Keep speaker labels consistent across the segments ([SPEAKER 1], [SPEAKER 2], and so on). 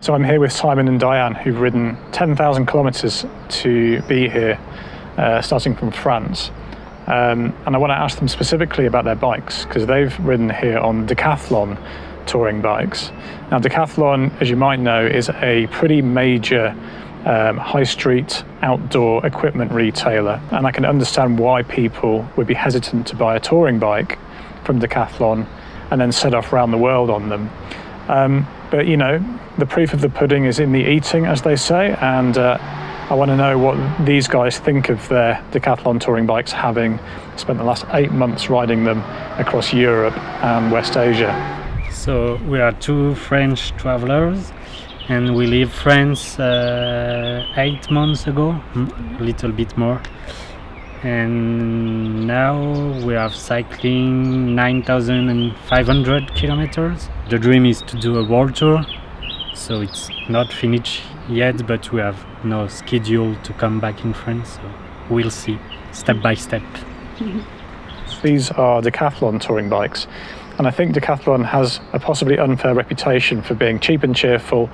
[SPEAKER 1] So I'm here with Simon and Diane, who've ridden 10,000 kilometers to be here, starting from France. And I want to ask them specifically about their bikes, because they've ridden here on Decathlon touring bikes. Now, Decathlon, as you might know, is a pretty major high street outdoor equipment retailer, and I can understand why people would be hesitant to buy a touring bike from Decathlon and then set off around the world on them. But you know, the proof of the pudding is in the eating, as they say, and I want to know what these guys think of their Decathlon touring bikes, having spent the last 8 months riding them across Europe and West Asia.
[SPEAKER 2] So we are two French travelers, and we leave France 8 months ago, a little bit more. And now we are cycling 9,500 kilometers. The dream is to do a world tour, so it's not finished yet, but we have no schedule to come back in France, so we'll see, step by step.
[SPEAKER 1] These are Decathlon touring bikes, and I think Decathlon has a possibly unfair reputation for being cheap and cheerful,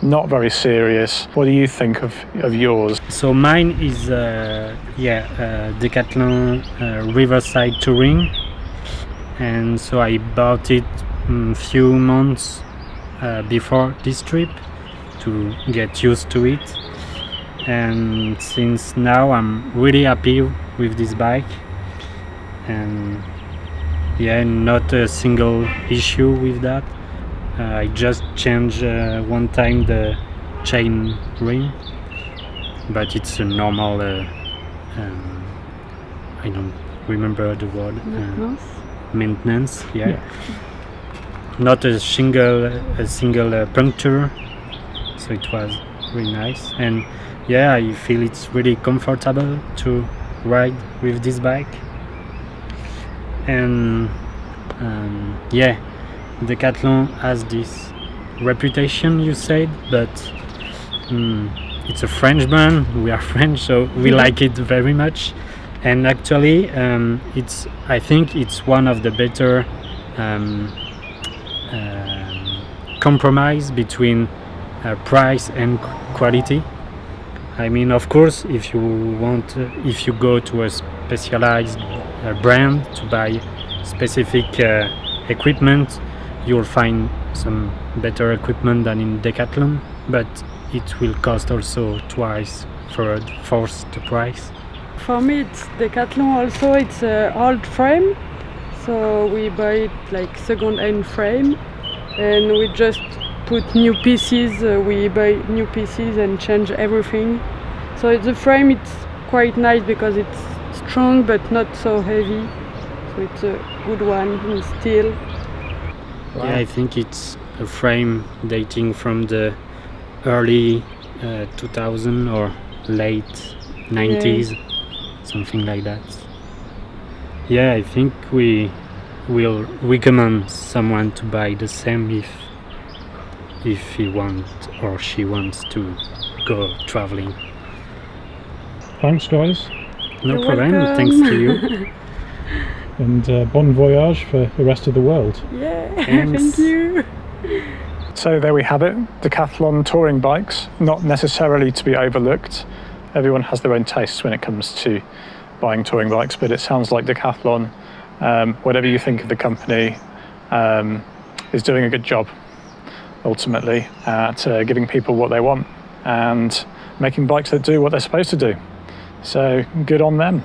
[SPEAKER 1] not very serious. What do you think of yours?
[SPEAKER 2] So mine is Decathlon Riverside Touring, and so I bought it a few months before this trip to get used to it, and since now I'm really happy with this bike, and not a single issue with that. I just changed one time the chain ring, but it's a normal I don't remember the word, maintenance. Not a single puncture, so it was really nice, and I feel it's really comfortable to ride with this bike. And Decathlon has this reputation, you said, but it's a French brand. We are French, so we like it very much. And actually, I think it's one of the better compromise between price and quality. I mean, of course, if you go to a specialized brand to buy specific equipment, you'll find some better equipment than in Decathlon, but it will cost also twice for the price.
[SPEAKER 3] For me, it's Decathlon also. It's an old frame, so we buy it like second-hand frame, and we just put new pieces. We buy new pieces and change everything. So the frame, it's quite nice because it's strong but not so heavy. So it's a good one in steel.
[SPEAKER 2] Wow. I think it's a frame dating from the early 2000 or late 90s, something like that. I think we will recommend someone to buy the same if he wants or she wants to go traveling.
[SPEAKER 1] Thanks, guys.
[SPEAKER 2] No problem. Thanks to you.
[SPEAKER 1] And bon voyage for the rest of the world.
[SPEAKER 3] Thank you.
[SPEAKER 1] So there we have it, Decathlon touring bikes, not necessarily to be overlooked. Everyone has their own tastes when it comes to buying touring bikes, but it sounds like Decathlon, whatever you think of the company, is doing a good job, ultimately, at giving people what they want and making bikes that do what they're supposed to do. So good on them.